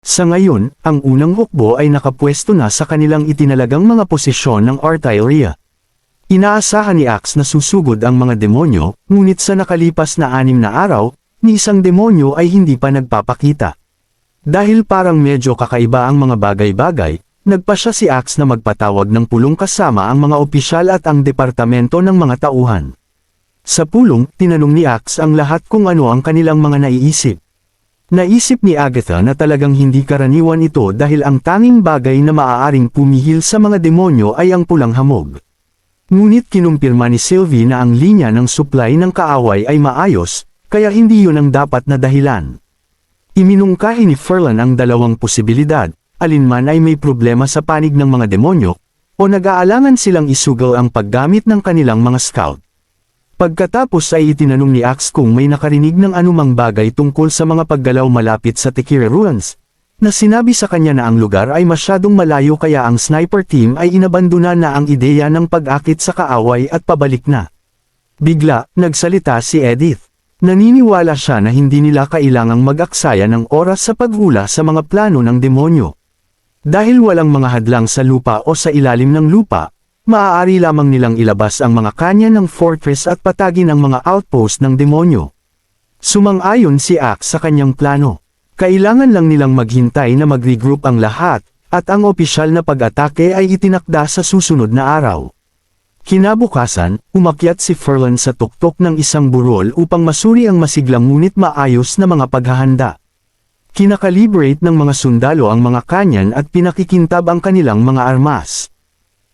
Sa ngayon, ang unang hukbo ay nakapwesto na sa kanilang itinalagang mga posisyon ng Artilleria. Inaasahan ni Axe na susugod ang mga demonyo, ngunit sa nakalipas na 6 na araw, ni isang demonyo ay hindi pa nagpapakita. Dahil parang medyo kakaiba ang mga bagay-bagay, nagpasya si Axe na magpatawag ng pulong kasama ang mga opisyal at ang departamento ng mga tauhan. Sa pulong, tinanong ni Axe ang lahat kung ano ang kanilang mga naiisip. Naisip ni Agatha na talagang hindi karaniwan ito dahil ang tanging bagay na maaaring pumihil sa mga demonyo ay ang pulang hamog. Ngunit kinumpirma ni Sylvie na ang linya ng supply ng kaaway ay maayos, kaya hindi yun ang dapat na dahilan. Iminungkahi ni Ferlan ang dalawang posibilidad, alinman ay may problema sa panig ng mga demonyo, o nag-aalangan silang isugal ang paggamit ng kanilang mga scout. Pagkatapos ay itinanong ni Axe kung may nakarinig ng anumang bagay tungkol sa mga paggalaw malapit sa Tekira Ruins, na sinabi sa kanya na ang lugar ay masyadong malayo kaya ang sniper team ay inabandona na ang ideya ng pag-akit sa kaaway at pabalik na. Bigla, nagsalita si Edith. Naniniwala siya na hindi nila kailangang mag-aksaya ng oras sa paghula sa mga plano ng demonyo. Dahil walang mga hadlang sa lupa o sa ilalim ng lupa, maaari lamang nilang ilabas ang mga kanya ng fortress at patagin ang mga outpost ng demonyo. Sumang-ayon si Axe sa kanyang plano. Kailangan lang nilang maghintay na mag-regroup ang lahat, at ang opisyal na pag-atake ay itinakda sa susunod na araw. Kinabukasan, umakyat si Ferlan sa tuktok ng isang burol upang masuri ang masiglang ngunit maayos na mga paghahanda. Kinakalibrate ng mga sundalo ang mga kanyan at pinakikintab ang kanilang mga armas.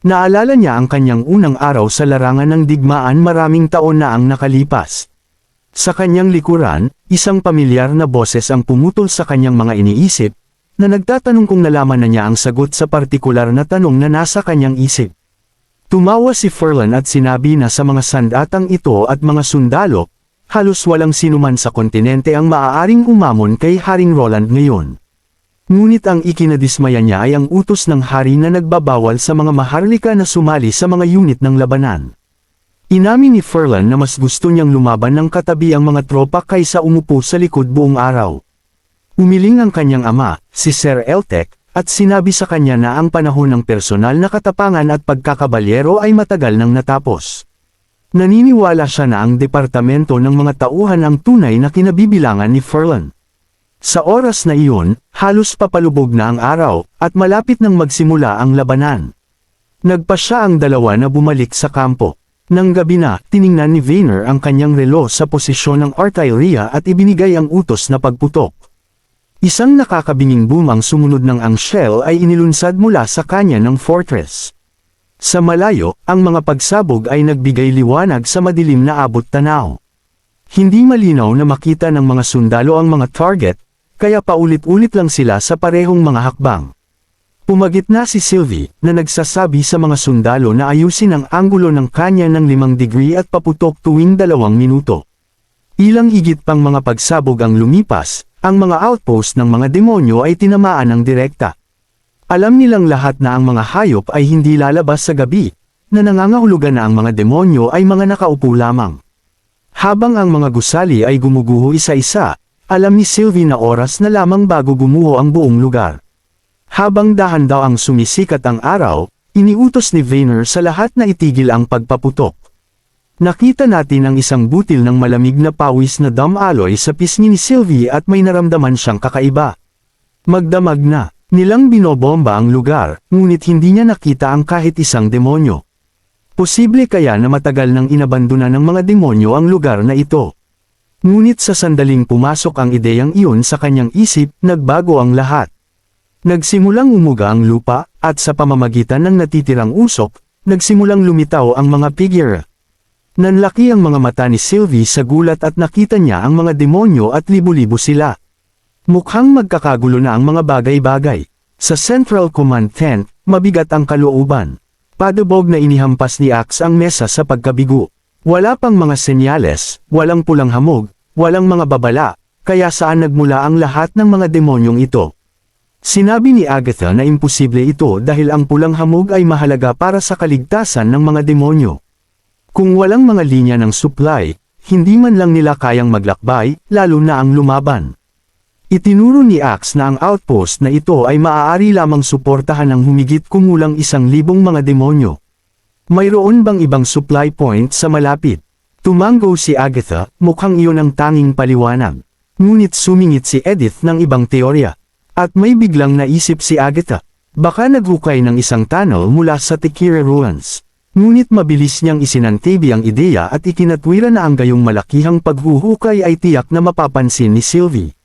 Naalala niya ang kanyang unang araw sa larangan ng digmaan maraming taon na ang nakalipas. Sa kanyang likuran, isang pamilyar na boses ang pumutol sa kanyang mga iniisip, na nagtatanong kung nalaman na niya ang sagot sa partikular na tanong na nasa kanyang isip. Tumawa si Ferlan at sinabi na sa mga sandatang ito at mga sundalo, halos walang sinuman sa kontinente ang maaaring umamon kay Haring Roland ngayon. Ngunit ang ikinadismaya niya ay ang utos ng hari na nagbabawal sa mga maharlika na sumali sa mga unit ng labanan. Inamin ni Ferlan na mas gusto niyang lumaban ng katabi ang mga tropa kaysa umupo sa likod buong araw. Umiling ang kanyang ama, si Sir Eltec, at sinabi sa kanya na ang panahon ng personal na katapangan at pagkakabalyero ay matagal nang natapos. Naniniwala siya na ang departamento ng mga tauhan ang tunay na kinabibilangan ni Ferlan. Sa oras na iyon, halos papalubog na ang araw, at malapit nang magsimula ang labanan. Nagpasya ang dalawa na bumalik sa kampo. Nang gabi na, tiningnan ni Vayner ang kanyang relo sa posisyon ng Artilleria at ibinigay ang utos na pagputok. Isang nakakabinging boom ang sumunod ng ang shell ay inilunsad mula sa kanya ng fortress. Sa malayo, ang mga pagsabog ay nagbigay liwanag sa madilim na abot-tanaw. Hindi malinaw na makita ng mga sundalo ang mga target, kaya paulit-ulit lang sila sa parehong mga hakbang. Pumagitna si Sylvie, na nagsasabi sa mga sundalo na ayusin ang anggulo ng kanya ng 5 degree at paputok tuwing 2 minuto. Ilang higit pang mga pagsabog ang lumipas, ang mga outpost ng mga demonyo ay tinamaan ng direkta. Alam nilang lahat na ang mga hayop ay hindi lalabas sa gabi, na nangangahulugan na ang mga demonyo ay mga nakaupo lamang. Habang ang mga gusali ay gumuguho isa-isa, alam ni Sylvie na oras na lamang bago gumuho ang buong lugar. Habang dahan daw ang sumisikat ang araw, iniutos ni Vayner sa lahat na itigil ang pagpaputok. Nakita natin ang isang butil ng malamig na pawis na damaloy sa pisngi ni Sylvie at may naramdaman siyang kakaiba. Magdamag na, nilang binobomba ang lugar, ngunit hindi niya nakita ang kahit isang demonyo. Posible kaya na matagal nang inabandona ng mga demonyo ang lugar na ito. Ngunit sa sandaling pumasok ang ideyang iyon sa kanyang isip, nagbago ang lahat. Nagsimulang umuga ang lupa, at sa pamamagitan ng natitirang usok, nagsimulang lumitaw ang mga figure. Nanlaki ang mga mata ni Sylvie sa gulat at nakita niya ang mga demonyo at libu-libo sila. Mukhang magkakagulo na ang mga bagay-bagay. Sa Central Command tent, mabigat ang kalooban. Padubog na inihampas ni Axe ang mesa sa pagkabigo. Wala pang mga senyales, walang pulang hamog, walang mga babala, kaya saan nagmula ang lahat ng mga demonyong ito. Sinabi ni Agatha na imposible ito dahil ang pulang hamog ay mahalaga para sa kaligtasan ng mga demonyo. Kung walang mga linya ng supply, hindi man lang nila kayang maglakbay, lalo na ang lumaban. Itinuro ni Axe na ang outpost na ito ay maaari lamang suportahan ng humigit kumulang 1,000 mga demonyo. Mayroon bang ibang supply point sa malapit? Tumango si Agatha, mukhang iyon ang tanging paliwanag. Ngunit sumingit si Edith ng ibang teorya. At may biglang naisip si Agatha. Baka naghukay ng isang tunnel mula sa Tekira Ruins. Ngunit mabilis niyang isinantibi ang ideya at ikinatwira na ang gayong malakihang paghuhukay ay tiyak na mapapansin ni Sylvie.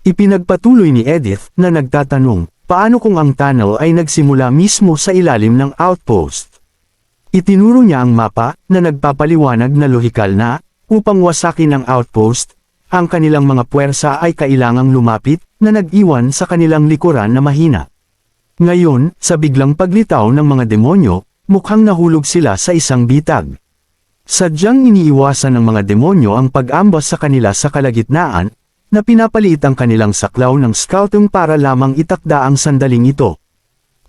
Ipinagpatuloy ni Edith na nagtatanong, paano kung ang tunnel ay nagsimula mismo sa ilalim ng outpost? Itinuro niya ang mapa na nagpapaliwanag na lohikal na, upang wasakin ang outpost, ang kanilang mga puwersa ay kailangang lumapit na nag-iwan sa kanilang likuran na mahina. Ngayon, sa biglang paglitaw ng mga demonyo, mukhang nahulog sila sa isang bitag. Sadyang iniiwasan ng mga demonyo ang pag-ambas sa kanila sa kalagitnaan, na pinapaliit ang kanilang saklaw ng scouting para lamang itakda ang sandaling ito.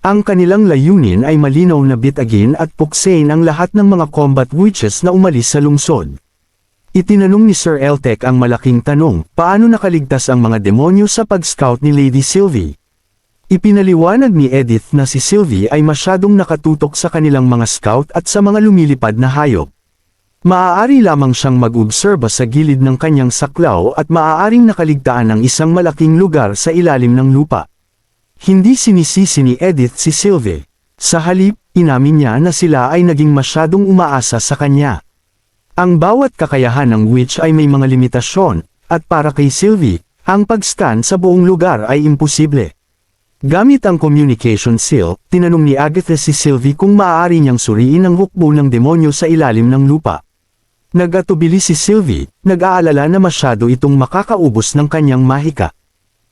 Ang kanilang layunin ay malinaw na bitagin at puksain ang lahat ng mga combat witches na umalis sa lungsod. Itinanong ni Sir Eltec ang malaking tanong, paano nakaligtas ang mga demonyo sa pag-scout ni Lady Sylvie? Ipinaliwanag ni Edith na si Sylvie ay masyadong nakatutok sa kanilang mga scout at sa mga lumilipad na hayop. Maaari lamang siyang mag-obserba sa gilid ng kanyang saklaw at maaaring nakaligtaan ng isang malaking lugar sa ilalim ng lupa. Hindi sinisisi ni Edith si Sylvie. Sa halip, inamin niya na sila ay naging masyadong umaasa sa kanya. Ang bawat kakayahan ng witch ay may mga limitasyon, at para kay Sylvie, ang pag-scan sa buong lugar ay imposible. Gamit ang communication seal, tinanong ni Agatha si Sylvie kung maaari niyang suriin ang hukbo ng demonyo sa ilalim ng lupa. Nag-atubili si Sylvie, nag-aalala na masyado itong makakaubos ng kanyang mahika.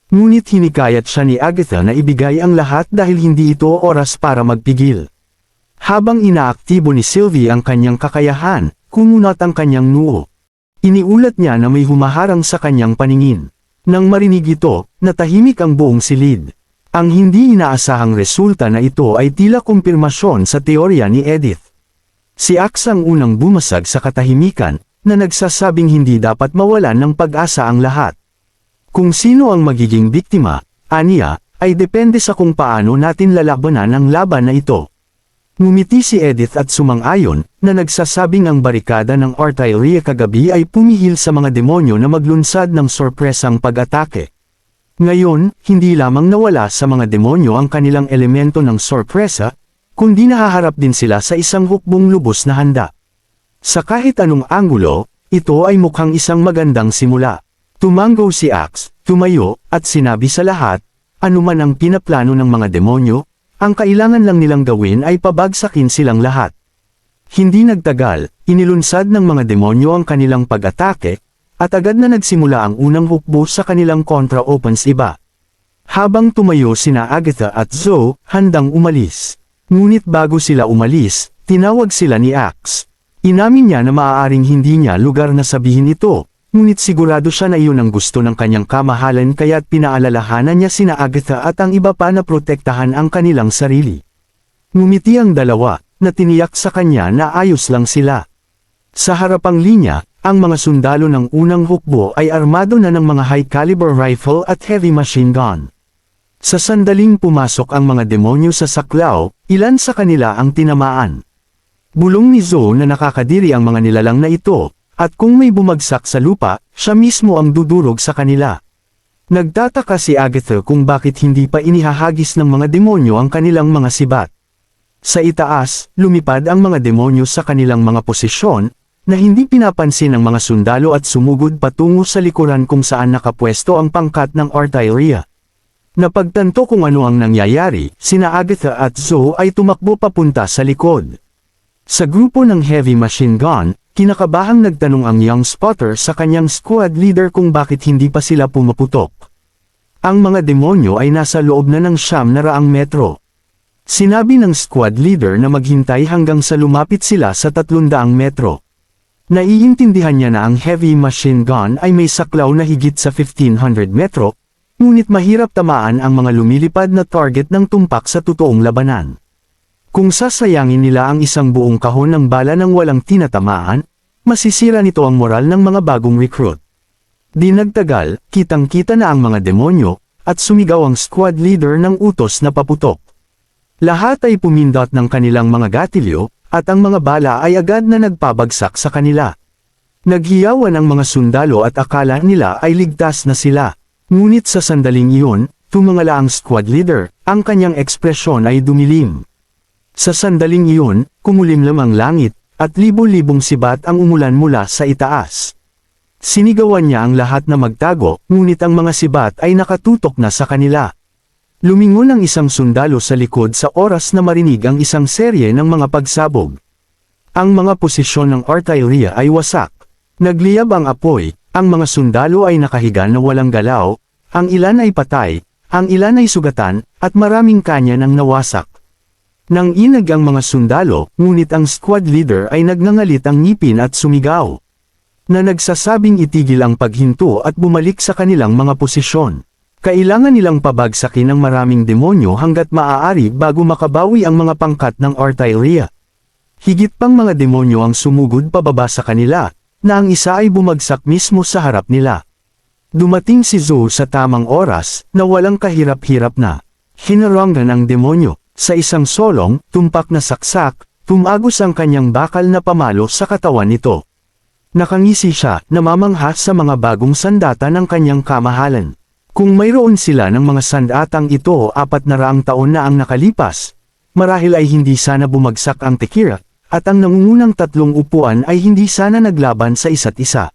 Ngunit hinikayat siya ni Agatha na ibigay ang lahat dahil hindi ito oras para magpigil. Habang inaaktibo ni Sylvie ang kanyang kakayahan, kumunat ang kanyang noo. Iniulat niya na may humaharang sa kanyang paningin. Nang marinig ito, natahimik ang buong silid. Ang hindi inaasahang resulta na ito ay tila kumpirmasyon sa teorya ni Edith. Si Axe ang unang bumasag sa katahimikan, na nagsasabing hindi dapat mawalan ng pag-asa ang lahat. Kung sino ang magiging biktima, aniya, ay depende sa kung paano natin lalabanan ang laban na ito. Ngumiti si Edith at sumang-ayon, na nagsasabing ang barikada ng artillery kagabi ay pumihil sa mga demonyo na maglunsad ng sorpresang pag-atake. Ngayon, hindi lamang nawala sa mga demonyo ang kanilang elemento ng sorpresa, kundi nahaharap din sila sa isang hukbong lubos na handa. Sa kahit anong anggulo, ito ay mukhang isang magandang simula. Tumango si Axe, tumayo, at sinabi sa lahat, anuman ang pinaplano ng mga demonyo, ang kailangan lang nilang gawin ay pabagsakin silang lahat. Hindi nagtagal, inilunsad ng mga demonyo ang kanilang pag-atake, at agad na nagsimula ang unang hukbo sa kanilang contra-offensive. Habang tumayo sina Agatha at Zoe, handang umalis. Ngunit bago sila umalis, tinawag sila ni Axe. Inamin niya na maaaring hindi niya lugar na sabihin ito, ngunit sigurado siya na iyon ang gusto ng kanyang kamahalan kaya't pinaalalahanan niya sina Agatha at ang iba pa na protektahan ang kanilang sarili. Ngumiti ang dalawa, na tiniyak sa kanya na ayos lang sila. Sa harapang linya, ang mga sundalo ng unang hukbo ay armado na ng mga high-caliber rifle at heavy machine gun. Sa sandaling pumasok ang mga demonyo sa saklaw, ilan sa kanila ang tinamaan. Bulong ni Zoe na nakakadiri ang mga nilalang na ito, at kung may bumagsak sa lupa, siya mismo ang dudurog sa kanila. Nagtataka si Agatha kung bakit hindi pa inihahagis ng mga demonyo ang kanilang mga sibat. Sa itaas, lumipad ang mga demonyo sa kanilang mga posisyon, na hindi pinapansin ng mga sundalo at sumugod patungo sa likuran kung saan nakapwesto ang pangkat ng artillery. Napagtanto kung ano ang nangyayari, sina Agatha at Zoe ay tumakbo papunta sa likod. Sa grupo ng heavy machine gun, kinakabahang nagtanong ang young spotter sa kanyang squad leader kung bakit hindi pa sila pumaputok. Ang mga demonyo ay nasa loob na ng 900 metro. Sinabi ng squad leader na maghintay hanggang sa lumapit sila sa 300 metro. Naiintindihan niya na ang heavy machine gun ay may saklaw na higit sa 1500 metro, ngunit mahirap tamaan ang mga lumilipad na target ng tumpak sa totoong labanan. Kung sasayangin nila ang isang buong kahon ng bala ng walang tinatamaan, masisira nito ang moral ng mga bagong recruit. Di nagtagal, kitang-kita na ang mga demonyo, at sumigaw ang squad leader ng utos na paputok. Lahat ay pumindot ng kanilang mga gatilyo, at ang mga bala ay agad na nagpabagsak sa kanila. Naghiyawan ang mga sundalo at akala nila ay ligtas na sila. Ngunit sa sandaling iyon, tumangala ang squad leader, ang kanyang ekspresyon ay dumilim. Sa sandaling iyon, kumulimlim ang langit, at libo-libong sibat ang umulan mula sa itaas. Sinigawan niya ang lahat na magtago, ngunit ang mga sibat ay nakatutok na sa kanila. Lumingon ang isang sundalo sa likod sa oras na marinig ang isang serye ng mga pagsabog. Ang mga posisyon ng artillery ay wasak. Nagliyab ang apoy, ang mga sundalo ay nakahiga na walang galaw, ang ilan ay patay, ang ilan ay sugatan, at maraming kanya nang nawasak. Nang inag ang mga sundalo, ngunit ang squad leader ay nagngangalit ang ngipin at sumigaw na nagsasabing itigil ang paghinto at bumalik sa kanilang mga posisyon. Kailangan nilang pabagsakin ang maraming demonyo hanggat maaari bago makabawi ang mga pangkat ng artillery. Higit pang mga demonyo ang sumugod pababa sa kanila, na ang isa ay bumagsak mismo sa harap nila. Dumating si Zhou sa tamang oras, na walang kahirap-hirap na hinaranggan ang demonyo. Sa isang solong, tumpak na saksak, tumagos ang kanyang bakal na pamalo sa katawan nito. Nakangisi siya, namamangha sa mga bagong sandata ng kanyang kamahalan. Kung mayroon sila ng mga sandatang ito 400 taon na ang nakalipas, marahil ay hindi sana bumagsak ang Tekira, at ang nangungunang 3 upuan ay hindi sana naglaban sa isa't isa.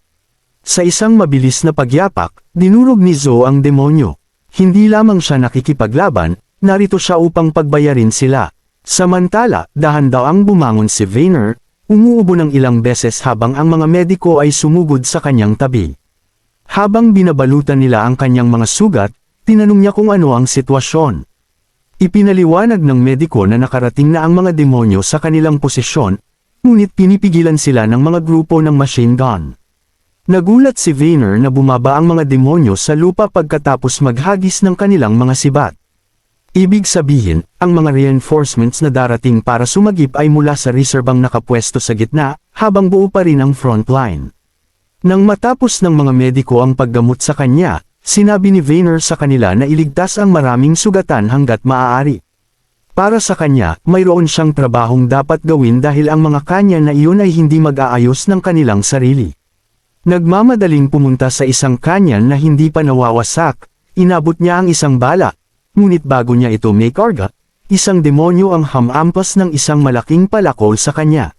Sa isang mabilis na pagyapak, dinurog ni Zhou ang demonyo. Hindi lamang siya nakikipaglaban, narito siya upang pagbayarin sila. Samantala, dahan-dahang bumangon si Vayner, umuubo ng ilang beses habang ang mga mediko ay sumugod sa kanyang tabi. Habang binabalutan nila ang kanyang mga sugat, tinanong niya kung ano ang sitwasyon. Ipinaliwanag ng mediko na nakarating na ang mga demonyo sa kanilang posisyon, ngunit pinipigilan sila ng mga grupo ng machine gun. Nagulat si Vayner na bumaba ang mga demonyo sa lupa pagkatapos maghagis ng kanilang mga sibat. Ibig sabihin, ang mga reinforcements na darating para sumagip ay mula sa reserbang nakapwesto sa gitna, habang buo pa rin ang front line. Nang matapos ng mga mediko ang paggamot sa kanya, sinabi ni Vayner sa kanila na iligtas ang maraming sugatan hanggat maaari. Para sa kanya, mayroon siyang trabahong dapat gawin dahil ang mga kanya na iyon ay hindi mag-aayos ng kanilang sarili. Nagmamadaling pumunta sa isang kanyan na hindi pa nawawasak, inabot niya ang isang bala. Ngunit bago niya ito may karga, isang demonyo ang hamampas ng isang malaking palakol sa kanya.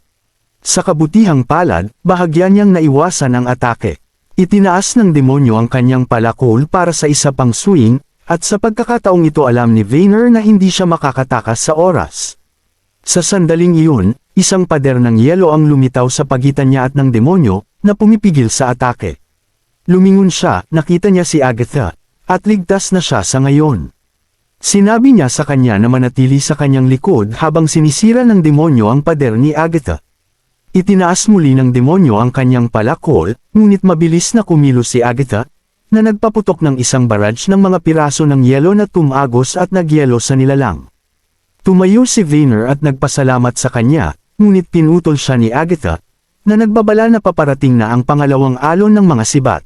Sa kabutihang palad, bahagya niyang naiwasan ang atake. Itinaas ng demonyo ang kanyang palakol para sa isa pang swing, at sa pagkakataong ito alam ni Vayner na hindi siya makakatakas sa oras. Sa sandaling iyon, isang pader ng yelo ang lumitaw sa pagitan niya at ng demonyo, na pumipigil sa atake. Lumingon siya, nakita niya si Agatha, at ligtas na siya sa ngayon. Sinabi niya sa kanya na manatili sa kanyang likod habang sinisira ng demonyo ang pader ni Agatha. Itinaas muli ng demonyo ang kanyang palakol, ngunit mabilis na kumilos si Agatha, na nagpaputok ng isang barrage ng mga piraso ng yelo na tumagos at nagyelo sa nilalang. Tumayo si Vayner at nagpasalamat sa kanya, ngunit pinutol siya ni Agatha, na nagbabala na paparating na ang pangalawang alon ng mga sibat.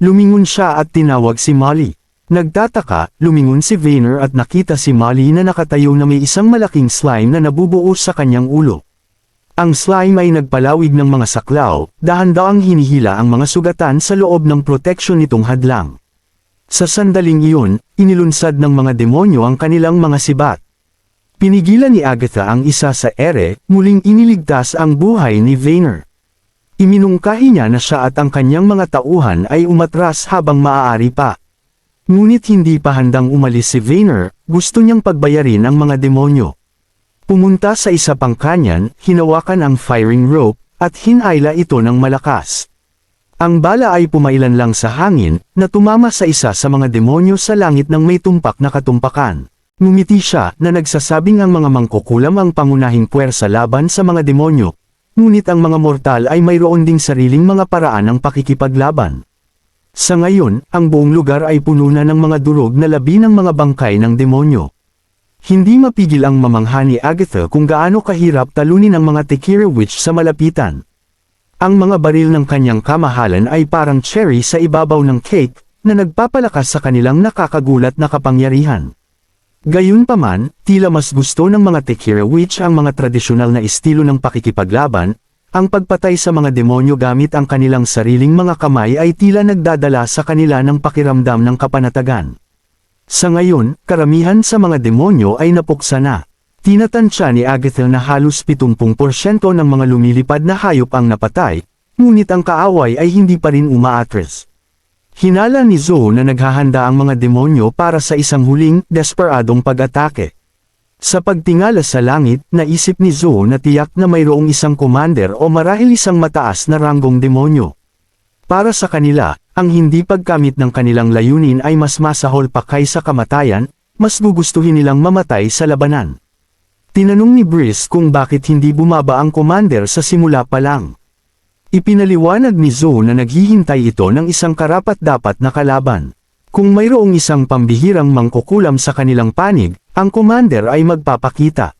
Lumingon siya at tinawag si Molly. Nagtataka, lumingon si Vayner at nakita si Molly na nakatayo na may isang malaking slime na nabubuo sa kanyang ulo. Ang slime ay nagpalawig ng mga saklaw, dahan-dahang hinihila ang mga sugatan sa loob ng proteksyon nitong hadlang. Sa sandaling iyon, inilunsad ng mga demonyo ang kanilang mga sibat. Pinigilan ni Agatha ang isa sa ere, muling iniligtas ang buhay ni Vayner. Iminungkahi niya na siya at ang kanyang mga tauhan ay umatras habang maaari pa. Ngunit hindi pa handang umalis si Vayner, gusto niyang pagbayarin ang mga demonyo. Pumunta sa isa pang kanyan, hinawakan ang firing rope, at hinayla ito ng malakas. Ang bala ay pumailan lang sa hangin, na tumama sa isa sa mga demonyo sa langit ng may tumpak na katumpakan. Ngumiti siya na nagsasabing ang mga mangkukulam ang pangunahing puwersa laban sa mga demonyo, ngunit ang mga mortal ay mayroon ding sariling mga paraan ng pakikipaglaban. Sa ngayon, ang buong lugar ay puno na ng mga durog na labi ng mga bangkay ng demonyo. Hindi mapigil ang mamangha ni Agatha kung gaano kahirap talunin ang mga Tekira Witch sa malapitan. Ang mga baril ng kanyang kamahalan ay parang cherry sa ibabaw ng cake, na nagpapalakas sa kanilang nakakagulat na kapangyarihan. Gayunpaman, tila mas gusto ng mga Tekira Witch ang mga tradisyonal na estilo ng pakikipaglaban, ang pagpatay sa mga demonyo gamit ang kanilang sariling mga kamay ay tila nagdadala sa kanila ng pakiramdam ng kapanatagan. Sa ngayon, karamihan sa mga demonyo ay napuksa na. Tinatansya ni Agatha na halos 70% ng mga lumilipad na hayop ang napatay, ngunit ang kaaway ay hindi pa rin umaatres. Hinala ni Zoe na naghahanda ang mga demonyo para sa isang huling, desperadong pag-atake. Sa pagtingala sa langit, naisip ni Zoe na tiyak na mayroong isang commander o marahil isang mataas na ranggong demonyo. Para sa kanila, ang hindi pagkamit ng kanilang layunin ay mas masahol pa kaysa kamatayan, mas gugustuhin nilang mamatay sa labanan. Tinanong ni Brice kung bakit hindi bumaba ang commander sa simula pa lang. Ipinaliwanag ni Zoe na naghihintay ito ng isang karapat-dapat na kalaban. Kung mayroong isang pambihirang mangkukulam sa kanilang panig, ang commander ay magpapakita.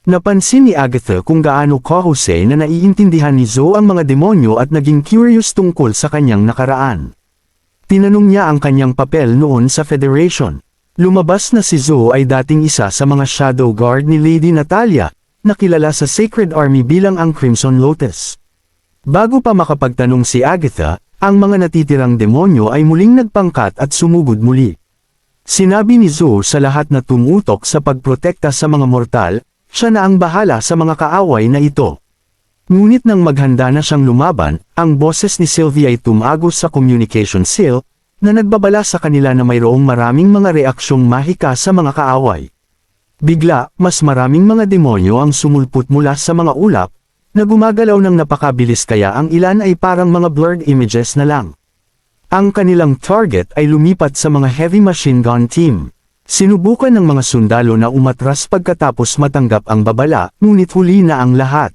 Napansin ni Agatha kung gaano kahusay na naiintindihan ni Zoe ang mga demonyo at naging curious tungkol sa kanyang nakaraan. Tinanong niya ang kanyang papel noon sa Federation. Lumabas na si Zoe ay dating isa sa mga shadow guard ni Lady Natalia, na kilala sa Sacred Army bilang ang Crimson Lotus. Bago pa makapagtanong si Agatha, ang mga natitirang demonyo ay muling nagpangkat at sumugod muli. Sinabi ni Zoe sa lahat na tumutok sa pagprotekta sa mga mortal, siya na ang bahala sa mga kaaway na ito. Ngunit nang maghanda na siyang lumaban, ang boses ni Sylvia ay tumagos sa communication seal, na nagbabala sa kanila na mayroong maraming mga reaksyong mahika sa mga kaaway. Bigla, mas maraming mga demonyo ang sumulpot mula sa mga ulap, na gumagalaw ng napakabilis kaya ang ilan ay parang mga blurred images na lang. Ang kanilang target ay lumipat sa mga heavy machine gun team. Sinubukan ng mga sundalo na umatras pagkatapos matanggap ang babala, ngunit huli na ang lahat.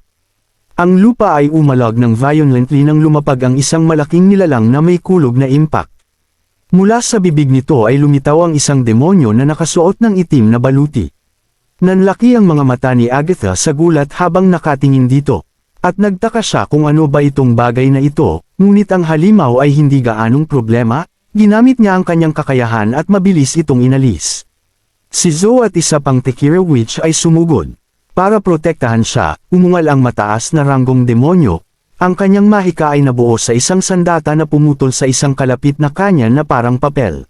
Ang lupa ay umalag ng violently nang lumapag ang isang malaking nilalang na may kulog na impact. Mula sa bibig nito ay lumitaw ang isang demonyo na nakasuot ng itim na baluti. Nanlaki ang mga mata ni Agatha sa gulat habang nakatingin dito. At nagtaka siya kung ano ba itong bagay na ito, ngunit ang halimaw ay hindi gaanong problema, ginamit niya ang kanyang kakayahan at mabilis itong inalis. Si Zoe at isa pang Tekira Witch ay sumugod. Para protektahan siya, umungal ang mataas na ranggong demonyo. Ang kanyang mahika ay nabuo sa isang sandata na pumutol sa isang kalapit na kanya na parang papel.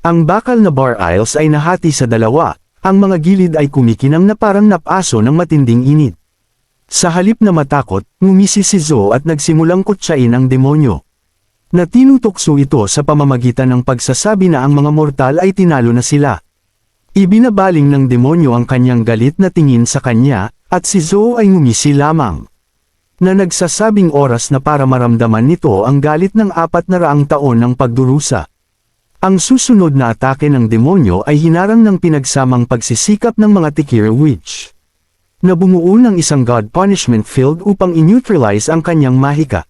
Ang bakal na bar aisles ay nahati sa dalawa, ang mga gilid ay kumikinang na parang napaso ng matinding init. Sa halip na matakot, ngumisi si Zoe at nagsimulang kutsain ang demonyo. Natinutokso ito sa pamamagitan ng pagsasabi na ang mga mortal ay tinalo na sila. Ibinabaling ng demonyo ang kanyang galit na tingin sa kanya, at si Zoe ay ngumisi lamang. Na nagsasabing oras na para maramdaman nito ang galit ng 400 taon ng pagdurusa. Ang susunod na atake ng demonyo ay hinarang ng pinagsamang pagsisikap ng mga Tekira Witch. Na bumuo ng isang God Punishment Field upang i-neutralize ang kanyang mahika.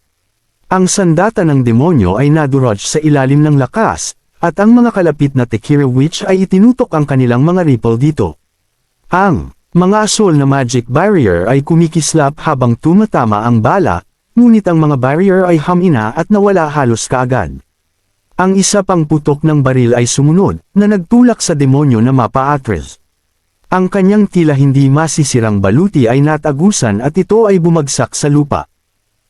Ang sandata ng demonyo ay nadurage sa ilalim ng lakas, at ang mga kalapit na Tekira Witch ay itinutok ang kanilang mga ripple dito. Ang mga asol na magic barrier ay kumikislap habang tumatama ang bala, ngunit ang mga barrier ay hamina at nawala halos kaagad. Ang isa pang putok ng baril ay sumunod, na nagtulak sa demonyo na mapaatres. Ang kanyang tila hindi masisirang baluti ay natagusan at ito ay bumagsak sa lupa.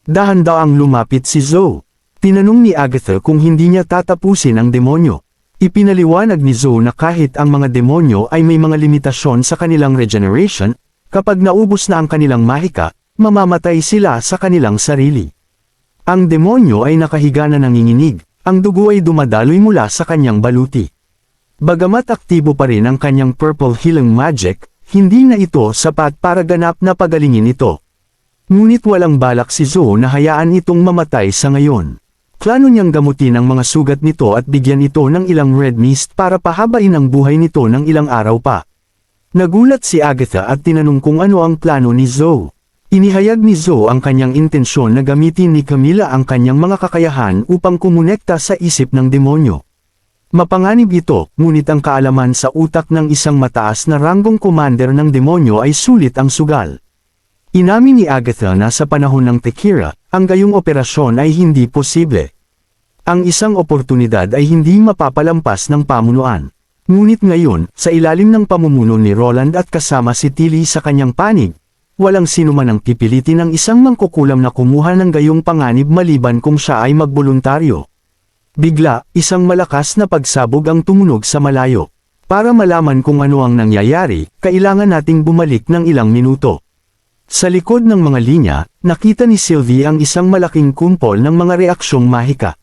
Dahan-dahang lumapit si Zoe. Tinanong ni Agatha kung hindi niya tatapusin ang demonyo. Ipinaliwanag ni Zoe na kahit ang mga demonyo ay may mga limitasyon sa kanilang regeneration, kapag naubos na ang kanilang mahika, mamamatay sila sa kanilang sarili. Ang demonyo ay nakahiga na nanginginig, ang dugo ay dumadaloy mula sa kanyang baluti. Bagamat aktibo pa rin ang kanyang purple healing magic, hindi na ito sapat para ganap na pagalingin ito. Ngunit walang balak si Zoe na hayaan itong mamatay sa ngayon. Plano niyang gamutin ang mga sugat nito at bigyan ito ng ilang red mist para pahabain ang buhay nito ng ilang araw pa. Nagulat si Agatha at tinanong kung ano ang plano ni Zoe. Inihayag ni Zoe ang kanyang intensyon na gamitin ni Camilla ang kanyang mga kakayahan upang kumonekta sa isip ng demonyo. Mapanganib ito, ngunit ang kaalaman sa utak ng isang mataas na ranggong commander ng demonyo ay sulit ang sugal. Inamin ni Agatha na sa panahon ng Tekira, ang gayong operasyon ay hindi posible. Ang isang oportunidad ay hindi mapapalampas ng pamunuan. Ngunit ngayon, sa ilalim ng pamumuno ni Roland at kasama si Tilly sa kanyang panig, walang sinuman ang pipilitin ng isang mangkukulam na kumuha ng gayong panganib maliban kung siya ay magboluntaryo. Bigla, isang malakas na pagsabog ang tumunog sa malayo. Para malaman kung ano ang nangyayari, kailangan nating bumalik ng ilang minuto. Sa likod ng mga linya, nakita ni Sylvie ang isang malaking kumpol ng mga reaksyong mahika.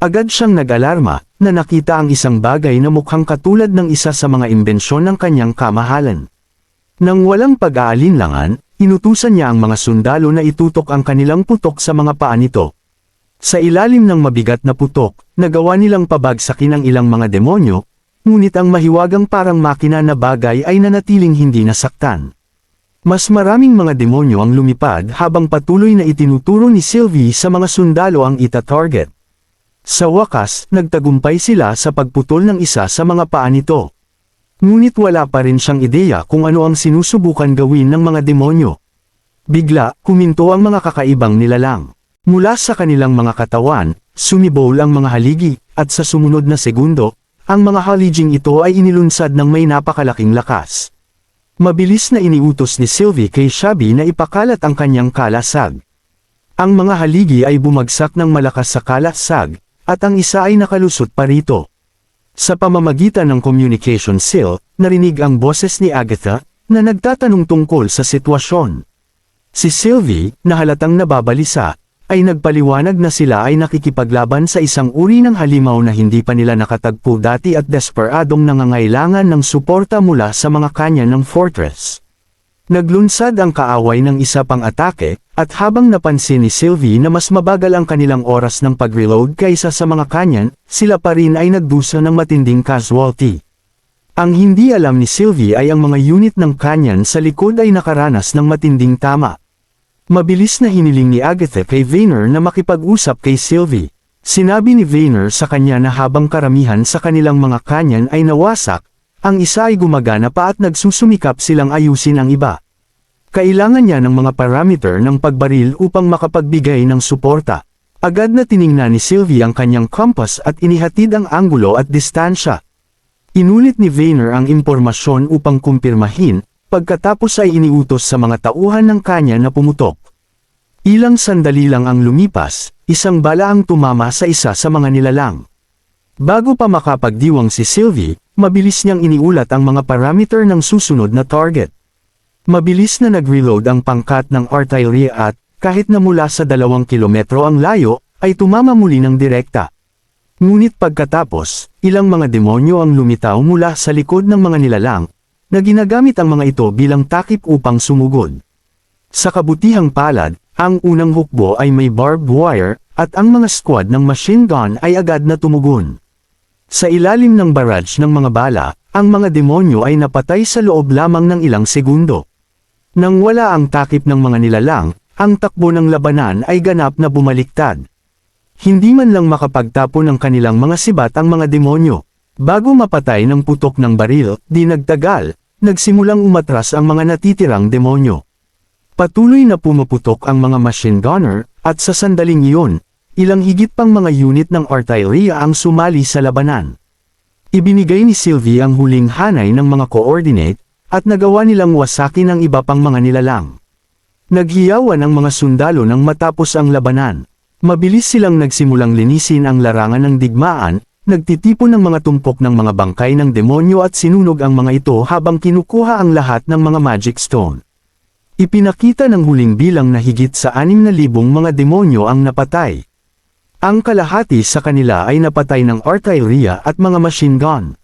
Agad siyang nag-alarma, na nakita ang isang bagay na mukhang katulad ng isa sa mga imbensyon ng kanyang kamahalan. Nang walang pag-aalinlangan, inutusan niya ang mga sundalo na itutok ang kanilang putok sa mga paa nito. Sa ilalim ng mabigat na putok, nagawa nilang pabagsakin ang ilang mga demonyo, ngunit ang mahiwagang parang makina na bagay ay nanatiling hindi nasaktan. Mas maraming mga demonyo ang lumipad habang patuloy na itinuturo ni Sylvie sa mga sundalo ang ita-target. Sa wakas, nagtagumpay sila sa pagputol ng isa sa mga paa nito. Ngunit wala pa rin siyang ideya kung ano ang sinusubukan gawin ng mga demonyo. Bigla, huminto ang mga kakaibang nilalang. Mula sa kanilang mga katawan, sumibol ang mga haligi, at sa sumunod na segundo, ang mga haliging ito ay inilunsad ng may napakalaking lakas. Mabilis na iniutos ni Sylvie kay Shabby na ipakalat ang kanyang kalasag. Ang mga haligi ay bumagsak ng malakas sa kalasag, at ang isa ay nakalusot pa rito. Sa pamamagitan ng communication seal, narinig ang boses ni Agatha, na nagtatanong tungkol sa sitwasyon. Si Sylvie, na halatang nababalisa, ay nagpaliwanag na sila ay nakikipaglaban sa isang uri ng halimaw na hindi pa nila nakatagpo dati at desperadong nangangailangan ng suporta mula sa mga kanya ng fortress. Naglunsad ang kaaway ng isa pang atake, at habang napansin ni Sylvie na mas mabagal ang kanilang oras ng pag-reload kaysa sa mga kanyan, sila pa rin ay nagdusa ng matinding casualty. Ang hindi alam ni Sylvie ay ang mga unit ng kanyan sa likod ay nakaranas ng matinding tama. Mabilis na hiniling ni Agatha kay Vayner na makipag-usap kay Sylvie. Sinabi ni Vayner sa kanya na habang karamihan sa kanilang mga kanyan ay nawasak, ang isa ay gumagana pa at nagsusumikap silang ayusin ang iba. Kailangan niya ng mga parameter ng pagbaril upang makapagbigay ng suporta. Agad na tiningnan ni Sylvie ang kanyang compass at inihatid ang anggulo at distansya. Inulit ni Vayner ang impormasyon upang kumpirmahin, pagkatapos ay iniutos sa mga tauhan ng kanya na pumutok. Ilang sandali lang ang lumipas, isang bala ang tumama sa isa sa mga nilalang. Bago pa makapagdiwang si Sylvie, mabilis niyang iniulat ang mga parameter ng susunod na target. Mabilis na nag-reload ang pangkat ng artillery at, kahit na mula sa 2 kilometro ang layo, ay tumama muli ng direkta. Ngunit pagkatapos, ilang mga demonyo ang lumitaw mula sa likod ng mga nilalang, na ginagamit ang mga ito bilang takip upang sumugod. Sa kabutihang palad, ang unang hukbo ay may barbed wire, at ang mga squad ng machine gun ay agad na tumugon. Sa ilalim ng barrage ng mga bala, ang mga demonyo ay napatay sa loob lamang ng ilang segundo. Nang wala ang takip ng mga nilalang, ang takbo ng labanan ay ganap na bumaliktad. Hindi man lang makapagtapon ng kanilang mga sibat ang mga demonyo. Bago mapatay ng putok ng baril, di nagtagal, nagsimulang umatras ang mga natitirang demonyo. Patuloy na pumuputok ang mga machine gunner, at sa sandaling iyon, ilang higit pang mga unit ng artillery ang sumali sa labanan. Ibinigay ni Sylvie ang huling hanay ng mga coordinate, at nagawa nilang wasakin ang iba pang mga nilalang. Naghiyawan ang mga sundalo nang matapos ang labanan. Mabilis silang nagsimulang linisin ang larangan ng digmaan, nagtitipon ng mga tumpok ng mga bangkay ng demonyo at sinunog ang mga ito habang kinukuha ang lahat ng mga magic stone. Ipinakita ng huling bilang na higit sa 6,000 mga demonyo ang napatay. Ang kalahati sa kanila ay napatay ng artillery at mga machine gun.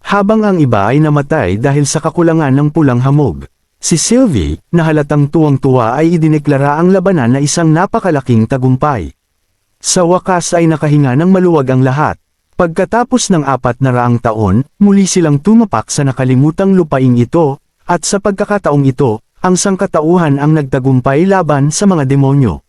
Habang ang iba ay namatay dahil sa kakulangan ng pulang hamog. Si Sylvie, na halatang tuwang-tuwa ay idineklara ang labanan na isang napakalaking tagumpay. Sa wakas ay nakahinga ng maluwag ang lahat. Pagkatapos ng 400 taon, muli silang tumapak sa nakalimutang lupaing ito, at sa pagkakataong ito, ang sangkatauhan ang nagtagumpay laban sa mga demonyo.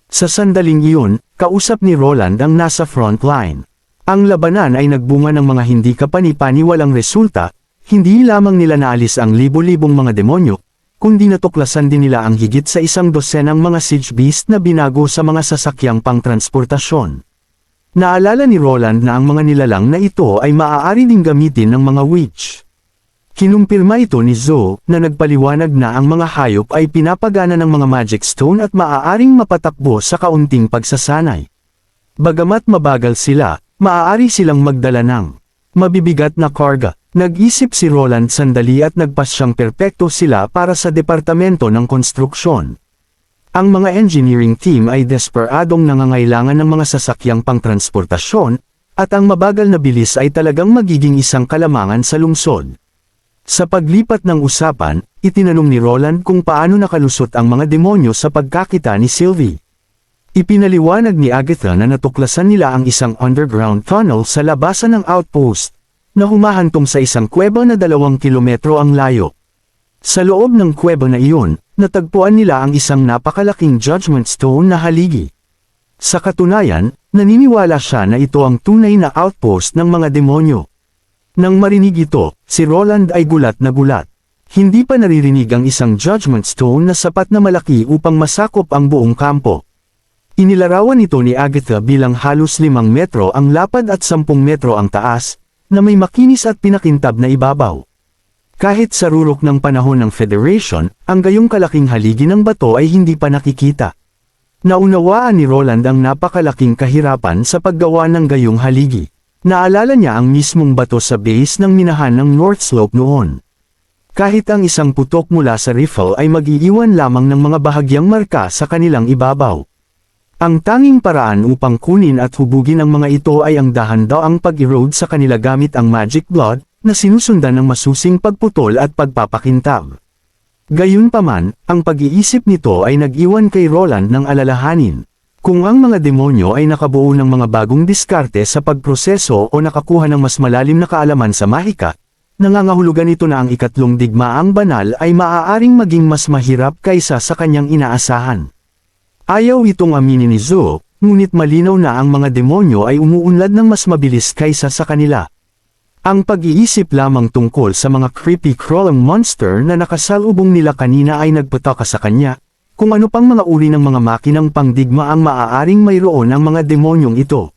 Sa sandaling iyon, kausap ni Roland ang nasa front line. Ang labanan ay nagbunga ng mga hindi kapani-paniwalang resulta, hindi lamang nila naalis ang libo-libong mga demonyo, kundi natuklasan din nila ang higit sa 100 mga siege beast na binago sa mga sasakyang pangtransportasyon. Naalala ni Roland na ang mga nilalang na ito ay maaari ding gamitin ng mga witch. Kinumpirma ito ni Zoe na nagpaliwanag na ang mga hayop ay pinapagana ng mga magic stone at maaaring mapatakbo sa kaunting pagsasanay. Bagamat mabagal sila, maaari silang magdala ng mabibigat na karga. Nag-isip si Roland sandali at nagpasyang perpekto sila para sa departamento ng konstruksyon. Ang mga engineering team ay desperadong nangangailangan ng mga sasakyang pangtransportasyon, at ang mabagal na bilis ay talagang magiging isang kalamangan sa lungsod. Sa paglipat ng usapan, itinanong ni Roland kung paano nakalusot ang mga demonyo sa pagkakita ni Sylvie. Ipinaliwanag ni Agatha na natuklasan nila ang isang underground tunnel sa labasan ng outpost, na humahantong sa isang kuweba na 2 kilometro ang layo. Sa loob ng kuweba na iyon, natagpuan nila ang isang napakalaking judgment stone na haligi. Sa katunayan, naniniwala siya na ito ang tunay na outpost ng mga demonyo. Nang marinig ito, si Roland ay gulat na gulat. Hindi pa naririnig ang isang judgment stone na sapat na malaki upang masakop ang buong kampo. Inilarawan ito ni Agatha bilang halos 5 metro ang lapad at 10 metro ang taas, na may makinis at pinakintab na ibabaw. Kahit sa rurok ng panahon ng Federation, ang gayong kalaking haligi ng bato ay hindi pa nakikita. Naunawaan ni Roland ang napakalaking kahirapan sa paggawa ng gayong haligi. Naalala niya ang mismong bato sa base ng minahan ng North Slope noon. Kahit ang isang putok mula sa rifle ay mag-iiwan lamang ng mga bahagyang marka sa kanilang ibabaw. Ang tanging paraan upang kunin at hubugin ang mga ito ay ang dahan-daang pag-erode sa kanila gamit ang magic blood, na sinusundan ng masusing pagputol at pagpapakintab. Gayunpaman, ang pag-iisip nito ay nag-iwan kay Roland ng alalahanin. Kung ang mga demonyo ay nakabuo ng mga bagong diskarte sa pagproseso o nakakuha ng mas malalim na kaalaman sa mahika, nangangahulugan ito na ang ikatlong digmaang banal ay maaaring maging mas mahirap kaysa sa kanyang inaasahan. Ayaw itong aminin ni Zoe, ngunit malinaw na ang mga demonyo ay umuunlad ng mas mabilis kaysa sa kanila. Ang pag-iisip lamang tungkol sa mga creepy crawling monster na nakasalubong nila kanina ay nagpataka sa kanya, kung ano pang mga uri ng mga makinang pangdigma ang maaaring mayroon ang mga demonyong ito.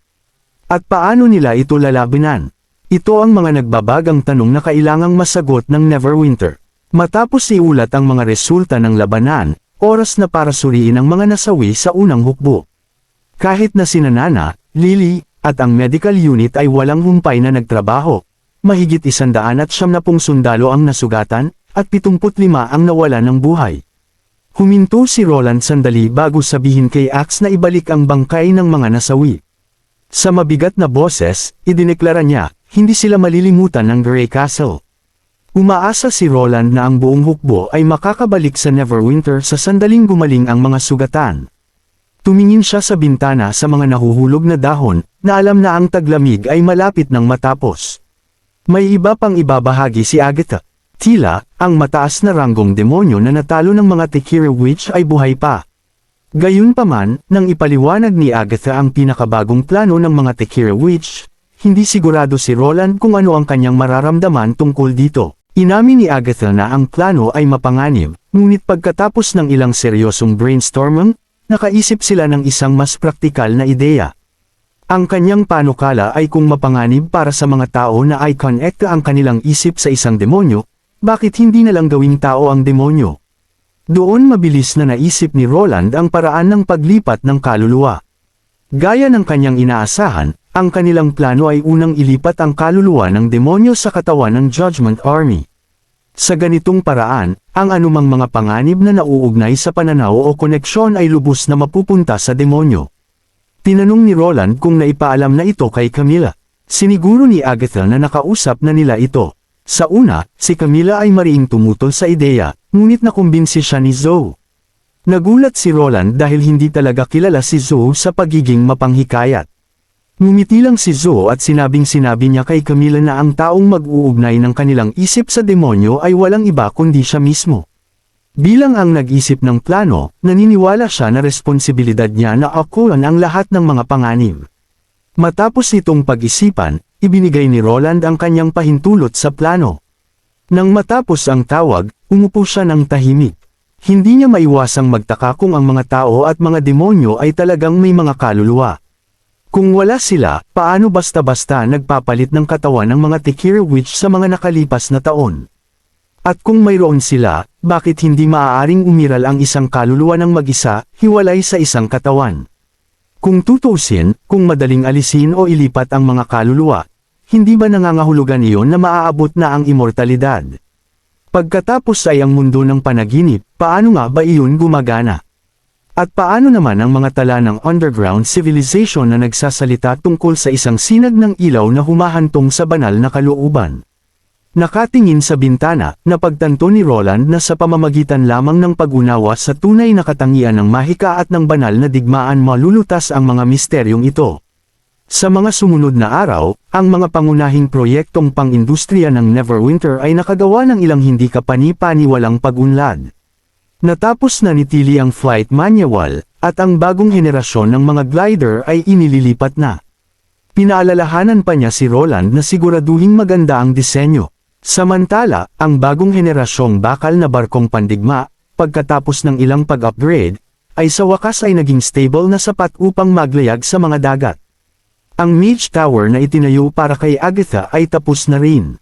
At paano nila ito lalabanan? Ito ang mga nagbabagang tanong na kailangang masagot ng Neverwinter. Matapos iulat ang mga resulta ng labanan, oras na para suriin ang mga nasawi sa unang hukbo. Kahit na sina Nana, Lily, at ang medical unit ay walang humpay na nagtrabaho, mahigit 170 sundalo ang nasugatan, at 75 ang nawala ng buhay. Huminto si Roland sandali bago sabihin kay Axe na ibalik ang bangkay ng mga nasawi. Sa mabigat na boses, idineklara niya, hindi sila malilimutan ng Grey Castle. Umaasa si Roland na ang buong hukbo ay makakabalik sa Neverwinter sa sandaling gumaling ang mga sugatan. Tumingin siya sa bintana sa mga nahuhulog na dahon, na alam na ang taglamig ay malapit nang matapos. May iba pang ibabahagi si Agatha. Tila, ang mataas na ranggong demonyo na natalo ng mga Tekira Witch ay buhay pa. Gayunpaman, nang ipaliwanag ni Agatha ang pinakabagong plano ng mga Tekira Witch, hindi sigurado si Roland kung ano ang kanyang mararamdaman tungkol dito. Inamin ni Agatha na ang plano ay mapanganib, ngunit pagkatapos ng ilang seryosong brainstorming, nakaisip sila ng isang mas praktikal na ideya. Ang kanyang panukala ay kung mapanganib para sa mga tao na ay connecta ang kanilang isip sa isang demonyo, bakit hindi na lang gawing tao ang demonyo? Doon mabilis na naisip ni Roland ang paraan ng paglipat ng kaluluwa. Gaya ng kanyang inaasahan, ang kanilang plano ay unang ilipat ang kaluluwa ng demonyo sa katawan ng Judgment Army. Sa ganitong paraan, ang anumang mga panganib na nauugnay sa pananaw o koneksyon ay lubos na mapupunta sa demonyo. Tinanong ni Roland kung naipaalam na ito kay Camilla. Siniguro ni Agatha na nakausap na nila ito. Sa una, si Camilla ay mariing tumutol sa ideya, ngunit nakumbinsi siya ni Zoe. Nagulat si Roland dahil hindi talaga kilala si Zoe sa pagiging mapanghikayat. Ngumiti lang si Zoe at sinabi niya kay Camilla na ang taong mag-uugnay ng kanilang isip sa demonyo ay walang iba kundi siya mismo. Bilang ang nag-isip ng plano, naniniwala siya na responsibilidad niya na akulan ang lahat ng mga panganib. Matapos itong pag-isipan, ibinigay ni Roland ang kanyang pahintulot sa plano. Nang matapos ang tawag, Umupo siya ng tahimik. Hindi niya maiwasang magtaka kung ang mga tao at mga demonyo ay talagang may mga kaluluwa. Kung wala sila, paano basta-basta nagpapalit ng katawan ng mga Tekir Witch sa mga nakalipas na taon? At kung mayroon sila, bakit hindi maaaring umiral ang isang kaluluwa ng mag-isa, hiwalay sa isang katawan? Kung tutuusin, kung madaling alisin o ilipat ang mga kaluluwa, hindi ba nangangahulugan iyon na maaabot na ang immortalidad? Pagkatapos ay ang mundo ng panaginip, paano nga ba iyon gumagana? At paano naman ang mga tala ng underground civilization na nagsasalita tungkol sa isang sinag ng ilaw na humahantong sa banal na kalooban? Nakatingin sa bintana, napagtanto ni Roland na sa pamamagitan lamang ng pag-unawa sa tunay na katangian ng mahika at ng banal na digmaan malulutas ang mga misteryong ito. Sa mga sumunod na araw, ang mga pangunahing proyektong pang-industriya ng Neverwinter ay nakagawa ng ilang hindi kapani-paniwalang pag-unlad. Natapos na nitili ang flight manual, at ang bagong henerasyon ng mga glider ay inililipat na. Pinaalalahanan pa niya si Roland na siguraduhing maganda ang disenyo. Samantala, ang bagong henerasyong bakal na barkong pandigma, pagkatapos ng ilang pag-upgrade, ay sa wakas ay naging stable na sapat upang maglayag sa mga dagat. Ang Mage Tower na itinayo para kay Agatha ay tapos na rin.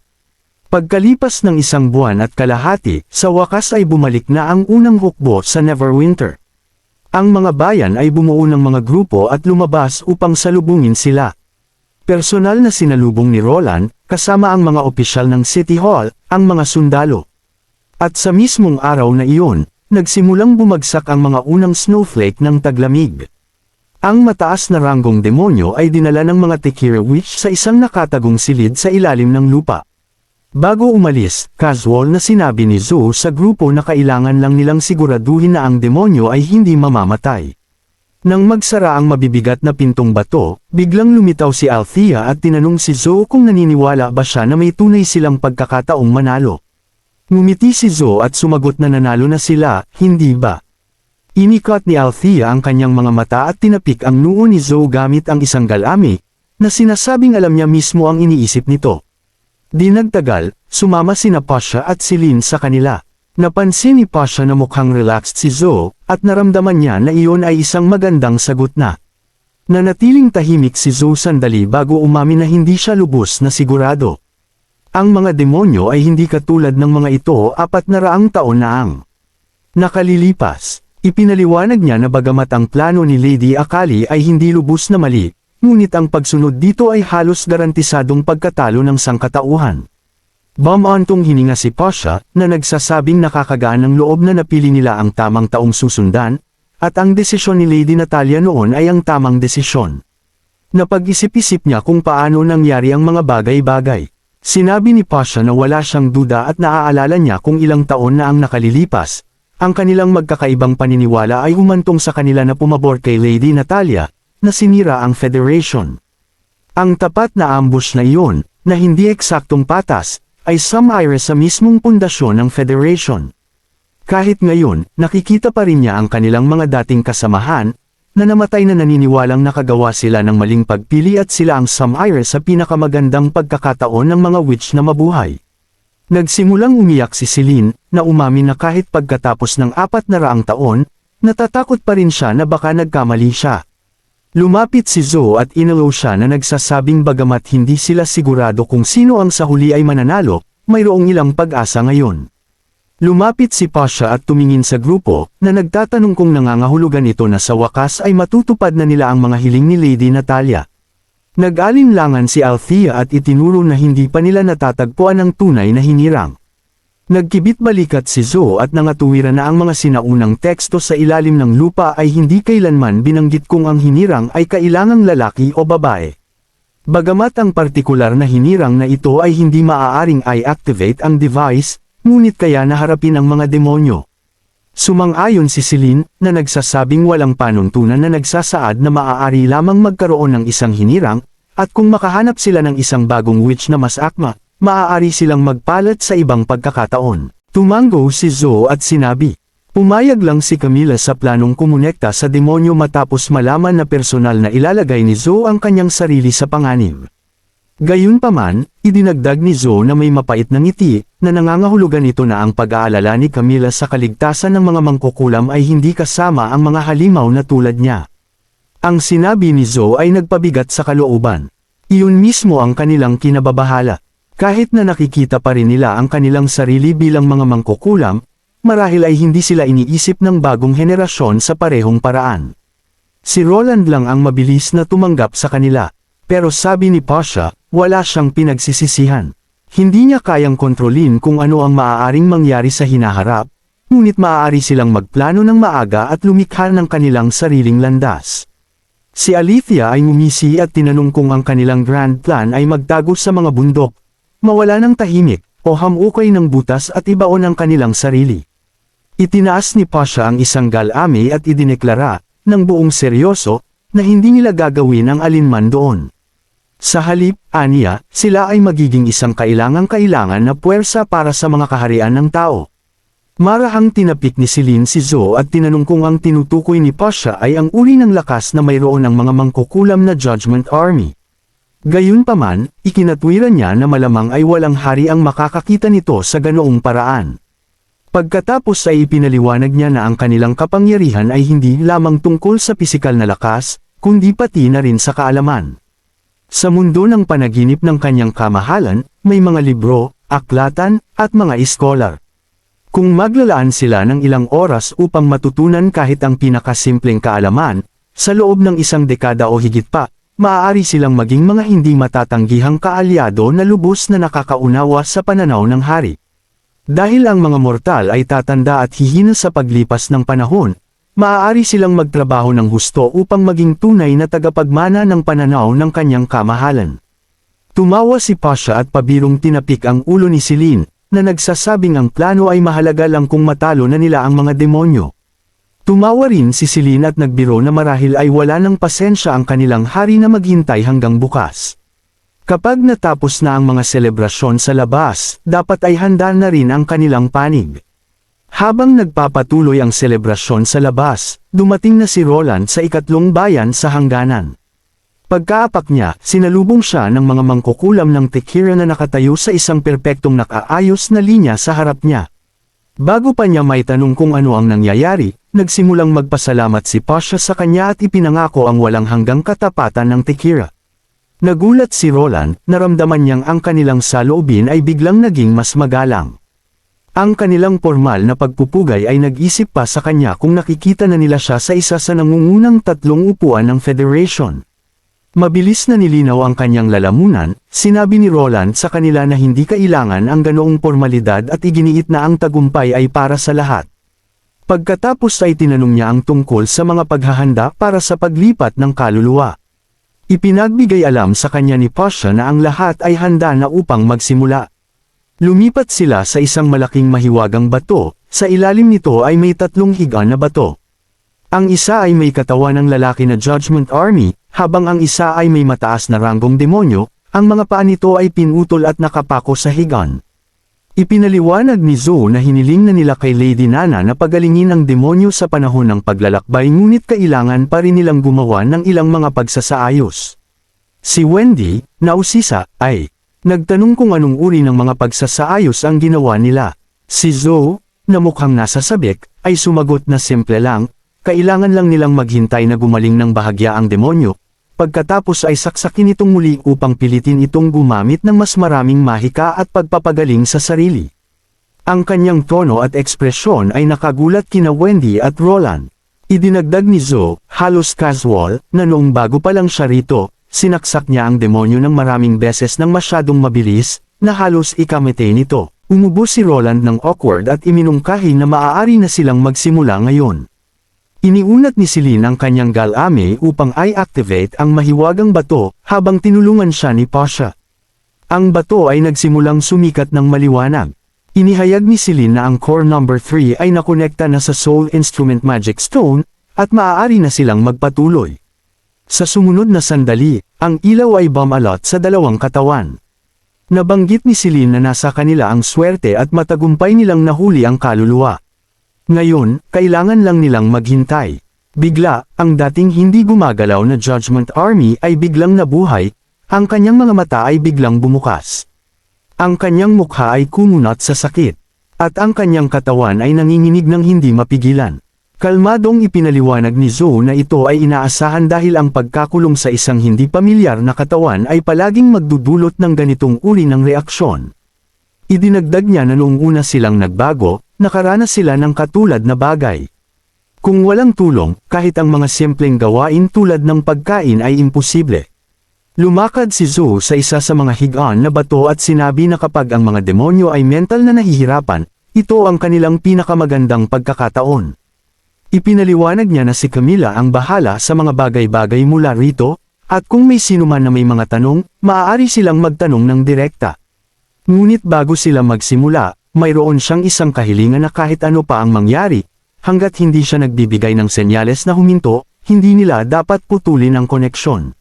Pagkalipas ng isang buwan at kalahati, sa wakas ay bumalik na ang unang hukbo sa Neverwinter. Ang mga bayan ay bumuo ng mga grupo at lumabas upang salubungin sila. Personal na sinalubong ni Roland, kasama ang mga opisyal ng City Hall, ang mga sundalo. At sa mismong araw na iyon, nagsimulang bumagsak ang mga unang snowflake ng taglamig. Ang mataas na ranggong demonyo ay dinala ng mga Tekir Witch sa isang nakatagong silid sa ilalim ng lupa. Bago umalis, casual na sinabi ni Zoe sa grupo na kailangan lang nilang siguraduhin na ang demonyo ay hindi mamamatay. Nang magsara ang mabibigat na pintong bato, biglang lumitaw si Althea at tinanong si Zoe kung naniniwala ba siya na may tunay silang pagkakataong manalo. Ngumiti si Zoe at sumagot na nanalo na sila, hindi ba? Inikot ni Althea ang kanyang mga mata at tinapik ang noo ni Zoe gamit ang isang galami, na sinasabing alam niya mismo ang iniisip nito. Di nagtagal, sumama sina Pasha at si Lynn sa kanila. Napansin ni Pasha na mukhang relaxed si Zoe, at naramdaman niya na iyon ay isang magandang sagot na. Nanatiling tahimik si Zoe sandali bago umamin na hindi siya lubos na sigurado. Ang mga demonyo ay hindi katulad ng mga ito 400 taon na ang nakalilipas. Ipinaliwanag niya na bagamat ang plano ni Lady Akali ay hindi lubos na mali, ngunit ang pagsunod dito ay halos garantisadong pagkatalo ng sangkatauhan. Bumantong hininga si Pasha, na nagsasabing nakakagaan ng loob na napili nila ang tamang taong susundan, at ang desisyon ni Lady Natalia noon ay ang tamang desisyon. Napag-isip-isip niya kung paano nangyari ang mga bagay-bagay. Sinabi ni Pasha na wala siyang duda at naaalala niya kung ilang taon na ang nakalilipas. Ang kanilang magkakaibang paniniwala ay humantong sa kanila na pumabor kay Lady Natalia, na sinira ang Federation. Ang tapat na ambush na iyon, na hindi eksaktong patas, ay sumire sa mismong pundasyon ng Federation. Kahit ngayon, nakikita pa rin niya ang kanilang mga dating kasamahan, na namatay na naniniwalang nakagawa sila ng maling pagpili at sila ang sumire sa pinakamagandang pagkakataon ng mga witch na mabuhay. Nagsimulang umiyak si Celine, na umamin na kahit pagkatapos ng 400 taon, natatakot pa rin siya na baka nagkamali siya. Lumapit si Zoe at inalo siya na nagsasabing bagamat hindi sila sigurado kung sino ang sa huli ay mananalo, mayroong ilang pag-asa ngayon. Lumapit si Pasha at tumingin sa grupo, na nagtatanong kung nangangahulugan ito na sa wakas ay matutupad na nila ang mga hiling ni Lady Natalia. Nag-alinlangan si Althea at itinuro na hindi pa nila natatagpuan ang tunay na hinirang. Nagkibit balikat si Zoe at nangatuwiran na ang mga sinaunang teksto sa ilalim ng lupa ay hindi kailanman binanggit kung ang hinirang ay kailangang lalaki o babae. Bagamat ang partikular na hinirang na ito ay hindi maaaring i-activate ang device, ngunit kaya naharapin ang mga demonyo. Sumang-ayon si Celine, na nagsasabing walang panuntunan na nagsasaad na maaari lamang magkaroon ng isang hinirang, at kung makahanap sila ng isang bagong witch na mas akma, maaari silang magpalat sa ibang pagkakataon. Tumango si Zoe at sinabi. Pumayag lang si Camilla sa planong kumonekta sa demonyo matapos malaman na personal na ilalagay ni Zoe ang kanyang sarili sa panganib. Gayunpaman, idinagdag ni Zoe na may mapait na ngiti, na nangangahulugan ito na ang pag-aalala ni Camilla sa kaligtasan ng mga mangkukulam ay hindi kasama ang mga halimaw na tulad niya. Ang sinabi ni Zoe ay nagpabigat sa kalooban. Iyon mismo ang kanilang kinababahala. Kahit na nakikita pa rin nila ang kanilang sarili bilang mga mangkukulam, marahil ay hindi sila iniisip ng bagong henerasyon sa parehong paraan. Si Roland lang ang mabilis na tumanggap sa kanila. Pero sabi ni Pasha, wala siyang pinagsisisihan. Hindi niya kayang kontrolin kung ano ang maaaring mangyari sa hinaharap, ngunit maaari silang magplano ng maaga at lumikha ng kanilang sariling landas. Si Alethea ay ngumisi at tinanong kung ang kanilang grand plan ay magtago sa mga bundok, mawala ng tahimik, o hamukay ng butas at ibaon ang kanilang sarili. Itinaas ni Pasha ang isang galame at idineklara, ng buong seryoso, na hindi nila gagawin ang alinman doon. Sa halip, aniya, sila ay magiging isang kailangang-kailangan na puwersa para sa mga kaharian ng tao. Marahang tinapik ni Celine si Zoe at tinanong kung ang tinutukoy ni Pasha ay ang uri ng lakas na mayroon ng mga mangkukulam na Judgment Army. Gayunpaman, ikinatwiran niya na malamang ay walang hari ang makakakita nito sa ganoong paraan. Pagkatapos ay ipinaliwanag niya na ang kanilang kapangyarihan ay hindi lamang tungkol sa pisikal na lakas, kundi pati na rin sa kaalaman. Sa mundo ng panaginip ng kanyang kamahalan, may mga libro, aklatan, at mga iskolar. Kung maglalaan sila ng ilang oras upang matutunan kahit ang pinakasimpleng kaalaman, sa loob ng isang dekada o higit pa, maaari silang maging mga hindi matatanggihang kaalyado na lubos na nakakaunawa sa pananaw ng hari. Dahil ang mga mortal ay tatanda at hihina sa paglipas ng panahon, maaari silang magtrabaho ng husto upang maging tunay na tagapagmana ng pananaw ng kanyang kamahalan. Tumawa si Pasha at pabirong tinapik ang ulo ni Celine, na nagsasabing ang plano ay mahalaga lang kung matalo na nila ang mga demonyo. Tumawa rin si Celine at nagbiro na marahil ay wala ng pasensya ang kanilang hari na maghintay hanggang bukas. Kapag natapos na ang mga selebrasyon sa labas, dapat ay handa na rin ang kanilang panig. Habang nagpapatuloy ang selebrasyon sa labas, dumating na si Roland sa ikatlong bayan sa hangganan. Pagkaapak niya, sinalubong siya ng mga mangkukulam ng Tekira na nakatayo sa isang perpektong nakaayos na linya sa harap niya. Bago pa niya may tanong kung ano ang nangyayari, nagsimulang magpasalamat si Pasha sa kanya at ipinangako ang walang hanggang katapatan ng Tekira. Nagulat si Roland, naramdaman niyang ang kanilang saloobin ay biglang naging mas magalang. Ang kanilang formal na pagpupugay ay nag-isip pa sa kanya kung nakikita na nila siya sa isa sa nangungunang 3 upuan ng Federation. Mabilis na nilinaw ang kanyang lalamunan, sinabi ni Roland sa kanila na hindi kailangan ang ganoong formalidad at iginiit na ang tagumpay ay para sa lahat. Pagkatapos ay tinanong niya ang tungkol sa mga paghahanda para sa paglipat ng kaluluwa. Ipinagbigay alam sa kanya ni Pasha na ang lahat ay handa na upang magsimula. Lumipat sila sa isang malaking mahiwagang bato, sa ilalim nito ay may 3 higa na bato. Ang isa ay may katawan ng lalaki na Judgment Army, habang ang isa ay may mataas na ranggong demonyo, ang mga paa nito ay pinutol at nakapako sa higan. Ipinaliwanag ni Zoe na hiniling na nila kay Lady Nana na pagalingin ang demonyo sa panahon ng paglalakbay ngunit kailangan pa rin nilang gumawa ng ilang mga pagsasaayos. Si Wendy, nausisa, ay nagtanong kung anong uri ng mga pagsasaayos ang ginawa nila. Si Zoe, na mukhang nasa sabik, ay sumagot na simple lang, kailangan lang nilang maghintay na gumaling ng bahagya ang demonyo, pagkatapos ay saksakin itong muli upang pilitin itong gumamit ng mas maraming mahika at pagpapagaling sa sarili. Ang kanyang tono at ekspresyon ay nakagulat kina Wendy at Roland. Idinagdag ni Zoe, halos casual, na noong bago pa lang siya rito, sinaksak niya ang demonyo ng maraming beses ng masyadong mabilis, na halos ikamete nito. Umubo si Roland ng awkward at iminungkahi na maaari na silang magsimula ngayon. Iniunat ni Celine ang kanyang galame upang i-activate ang mahiwagang bato, habang tinulungan siya ni Pasha. Ang bato ay nagsimulang sumikat ng maliwanag. Inihayag ni Celine na ang core number 3 ay nakonekta na sa Soul Instrument Magic Stone, at maaari na silang magpatuloy. Sa sumunod na sandali, ang ilaw ay bumalot sa 2 katawan. Nabanggit ni Celine na nasa kanila ang swerte at matagumpay nilang nahuli ang kaluluwa. Ngayon, kailangan lang nilang maghintay. Bigla, ang dating hindi gumagalaw na Judgment Army ay biglang nabuhay, Ang kanyang mga mata ay biglang bumukas. Ang kanyang mukha ay kumunat sa sakit. At ang kanyang katawan ay nanginginig ng hindi mapigilan. Kalmadong ipinaliwanag ni Zhou na ito ay inaasahan dahil ang pagkakulong sa isang hindi pamilyar na katawan ay palaging magdudulot ng ganitong uri ng reaksyon. Idinagdag niya na noong una silang nagbago, nakaranas sila ng katulad na bagay. Kung walang tulong, kahit ang mga simpleng gawain tulad ng pagkain ay imposible. Lumakad si Zhou sa isa sa mga higaan na bato at sinabi na kapag ang mga demonyo ay mental na nahihirapan, ito ang kanilang pinakamagandang pagkakataon. Ipinaliwanag niya na si Camila ang bahala sa mga bagay-bagay mula rito, at kung may sinuman na may mga tanong, maaari silang magtanong ng direkta. Ngunit bago sila magsimula, mayroon siyang isang kahilingan na kahit ano pa ang mangyari, hanggat hindi siya nagbibigay ng senyales na huminto, hindi nila dapat putulin ang koneksyon.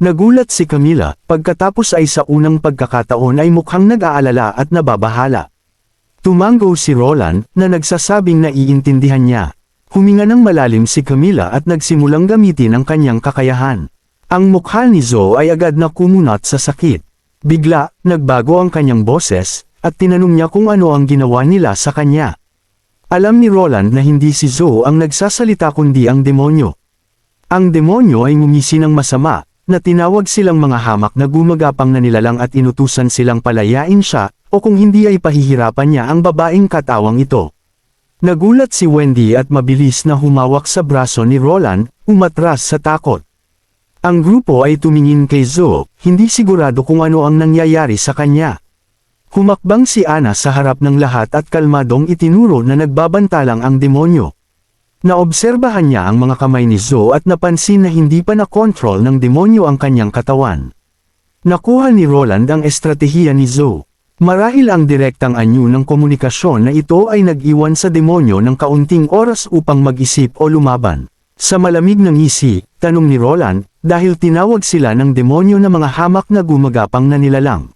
Nagulat si Camila, pagkatapos ay sa unang pagkakataon ay mukhang nag-aalala at nababahala. Tumango si Roland, na nagsasabing naiintindihan niya. Huminga ng malalim si Camila at nagsimulang gamitin ang kanyang kakayahan. Ang mukha ni Zhou ay agad na kumunat sa sakit. Bigla, nagbago ang kanyang boses, at tinanong niya kung ano ang ginawa nila sa kanya. Alam ni Roland na hindi si Zhou ang nagsasalita kundi ang demonyo. Ang demonyo ay ngumisi ng masama, na tinawag silang mga hamak na gumagapang na nilalang at inutusan silang palayain siya, o kung hindi ay pahihirapan niya ang babaeng katawang ito. Nagulat si Wendy at mabilis na humawak sa braso ni Roland, umatras sa takot. Ang grupo ay tumingin kay Zhou, hindi sigurado kung ano ang nangyayari sa kanya. Humakbang si Anna sa harap ng lahat at kalmadong itinuro na nagbabantalang ang demonyo. Naobserbahan niya ang mga kamay ni Zhou at napansin na hindi pa na-control ng demonyo ang kanyang katawan. Nakuha ni Roland ang estratehiya ni Zhou. Marahil ang direktang anyo ng komunikasyon na ito ay nag-iwan sa demonyo ng kaunting oras upang mag-isip o lumaban. Sa malamig na ngisi, tanong ni Roland, dahil tinawag sila ng demonyo na mga hamak na gumagapang na nilalang.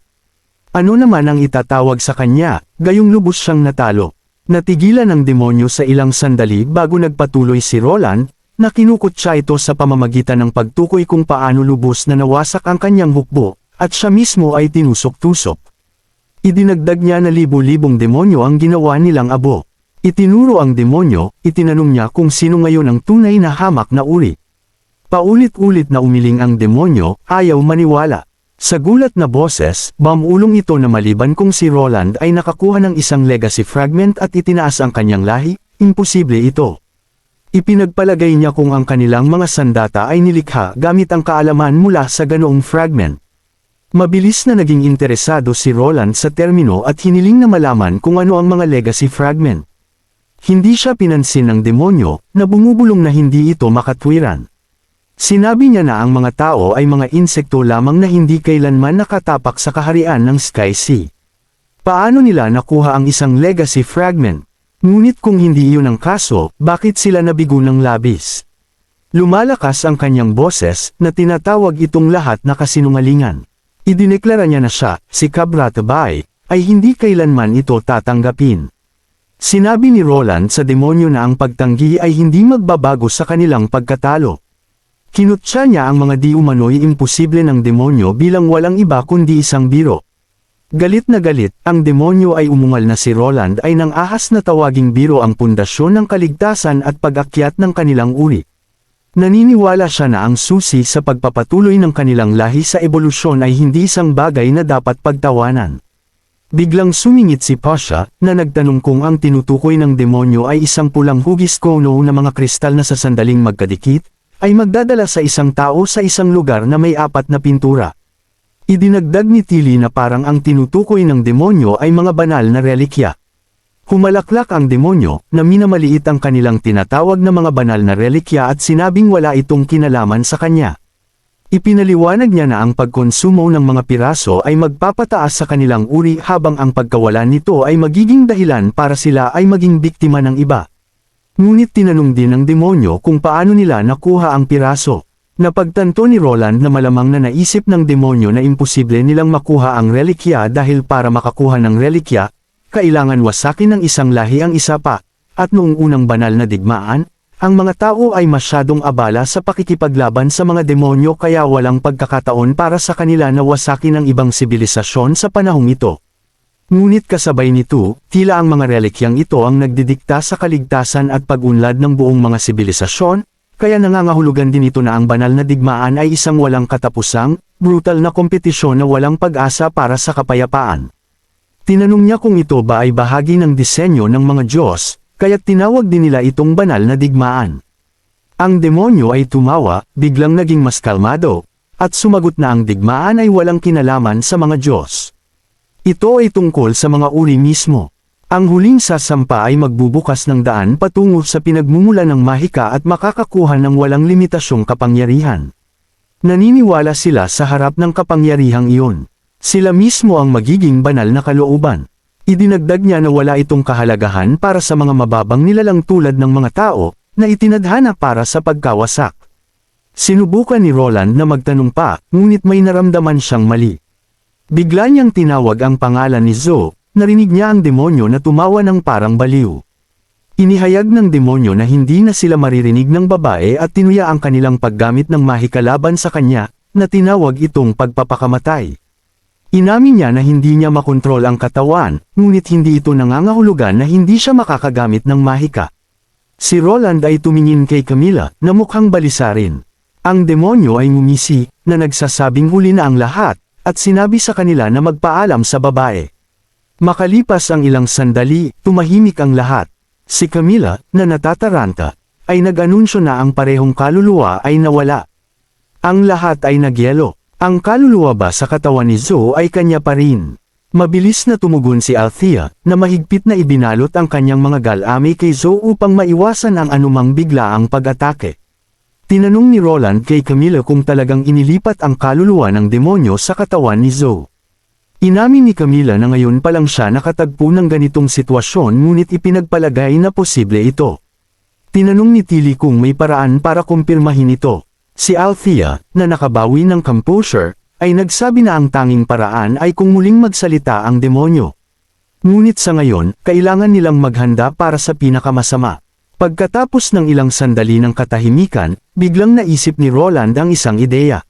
Ano naman ang itatawag sa kanya, gayong lubos siyang natalo. Natigilan ng demonyo sa ilang sandali bago nagpatuloy si Roland, na kinukutsa ito sa pamamagitan ng pagtukoy kung paano lubos na nawasak ang kanyang hukbo, at siya mismo ay tinusok-tusok. Idinagdag niya na libo-libong demonyo ang ginawa nilang abo. Itinuro ang demonyo, itinanong niya kung sino ngayon ang tunay na hamak na uri. Paulit-ulit na umiling ang demonyo, ayaw maniwala. Sa gulat na boses, bamulong ito na maliban kung si Roland ay nakakuha ng isang legacy fragment at itinaas ang kanyang lahi, imposible ito. Ipinagpalagay niya kung ang kanilang mga sandata ay nilikha gamit ang kaalaman mula sa ganoong fragment. Mabilis na naging interesado si Roland sa termino at hiniling na malaman kung ano ang mga legacy fragment. Hindi siya pinansin ng demonyo, na bumubulong na hindi ito makatwiran. Sinabi niya na ang mga tao ay mga insekto lamang na hindi kailanman nakatapak sa kaharian ng Sky Sea. Paano nila nakuha ang isang legacy fragment? Ngunit kung hindi iyon ang kaso, bakit sila nabigo ng labis? Lumalakas ang kanyang boses, na tinatawag itong lahat na kasinungalingan. Idineklara niya na siya, si Cabra Tabay, ay hindi kailanman ito tatanggapin. Sinabi ni Roland sa demonyo na ang pagtanggi ay hindi magbabago sa kanilang pagkatalo. Kinutya niya ang mga di umano'y imposible ng demonyo bilang walang iba kundi isang biro. Galit na galit, ang demonyo ay umungal na si Roland ay nang ahas na tawaging biro ang pundasyon ng kaligtasan at pag-akyat ng kanilang uri. Naniniwala siya na ang susi sa pagpapatuloy ng kanilang lahi sa ebolusyon ay hindi isang bagay na dapat pagtawanan. Biglang sumingit si Pasha, na nagtanong kung ang tinutukoy ng demonyo ay isang pulang hugis kono na mga kristal na sa sandaling magkadikit, ay magdadala sa isang tao sa isang lugar na may 4 na pintura. Idinagdag ni Tilly na parang ang tinutukoy ng demonyo ay mga banal na relikya. Humalaklak ang demonyo, na minamaliit ang kanilang tinatawag na mga banal na relikya at sinabing wala itong kinalaman sa kanya. Ipinaliwanag niya na ang pagkonsumo ng mga piraso ay magpapataas sa kanilang uri habang ang pagkawalan nito ay magiging dahilan para sila ay maging biktima ng iba. Ngunit tinanong din ng demonyo kung paano nila nakuha ang piraso. Napagtanto ni Roland na malamang na naisip ng demonyo na imposible nilang makuha ang relikya dahil para makakuha ng relikya, kailangan wasakin ng isang lahi ang isa pa, at noong unang banal na digmaan, Ang mga tao ay masyadong abala sa pakikipaglaban sa mga demonyo kaya walang pagkakataon para sa kanila na wasakin ang ibang sibilisasyon sa panahong ito. Ngunit kasabay nito, tila ang mga relikyang ito ang nagdidikta sa kaligtasan at pag-unlad ng buong mga sibilisasyon, kaya nangangahulugan din ito na ang banal na digmaan ay isang walang katapusang, brutal na kompetisyon na walang pag-asa para sa kapayapaan. Tinanong niya kung ito ba ay bahagi ng disenyo ng mga Diyos, kaya't tinawag din nila itong banal na digmaan. Ang demonyo ay tumawa, biglang naging mas kalmado, at sumagot na ang digmaan ay walang kinalaman sa mga Diyos. Ito ay tungkol sa mga uri mismo. Ang huling sasampa ay magbubukas ng daan patungo sa pinagmumula ng mahika at makakakuha ng walang limitasyong kapangyarihan. Naniniwala sila sa harap ng kapangyarihang iyon. Sila mismo ang magiging banal na kalooban. Idinagdag niya na wala itong kahalagahan para sa mga mababang nilalang tulad ng mga tao, na itinadhana para sa pagkawasak. Sinubukan ni Roland na magtanong pa, ngunit may naramdaman siyang mali. Bigla niyang tinawag ang pangalan ni Zoe, narinig niya ang demonyo na tumawa ng parang baliw. Inihayag ng demonyo na hindi na sila maririnig ng babae at tinuya ang kanilang paggamit ng mahika laban sa kanya, na tinawag itong pagpapakamatay. Inamin niya na hindi niya makontrol ang katawan, ngunit hindi ito nangangahulugan na hindi siya makakagamit ng mahika. Si Roland ay tumingin kay Camilla, na mukhang balisa rin. Ang demonyo ay ngumisi, na nagsasabing huli na ang lahat, at sinabi sa kanila na magpaalam sa babae. Makalipas ang ilang sandali, tumahimik ang lahat. Si Camilla, na natataranta, ay nag-anunsyo na ang parehong kaluluwa ay nawala. Ang lahat ay nagyelo. Ang kaluluwa ba sa katawan ni Zoe ay kanya pa rin. Mabilis na tumugon si Althea, na mahigpit na ibinalot ang kanyang mga galami kay Zoe upang maiwasan ang anumang biglaang pag-atake. Tinanong ni Roland kay Camilla kung talagang inilipat ang kaluluwa ng demonyo sa katawan ni Zoe. Inamin ni Camilla na ngayon pa lang siya nakatagpo ng ganitong sitwasyon ngunit ipinagpalagay na posible ito. Tinanong ni Tilly kung may paraan para kumpirmahin ito. Si Althea, na nakabawi ng composure, ay nagsabi na ang tanging paraan ay kung muling magsalita ang demonyo. Ngunit sa ngayon, kailangan nilang maghanda para sa pinakamasama. Pagkatapos ng ilang sandali ng katahimikan, biglang naisip ni Roland ang isang ideya.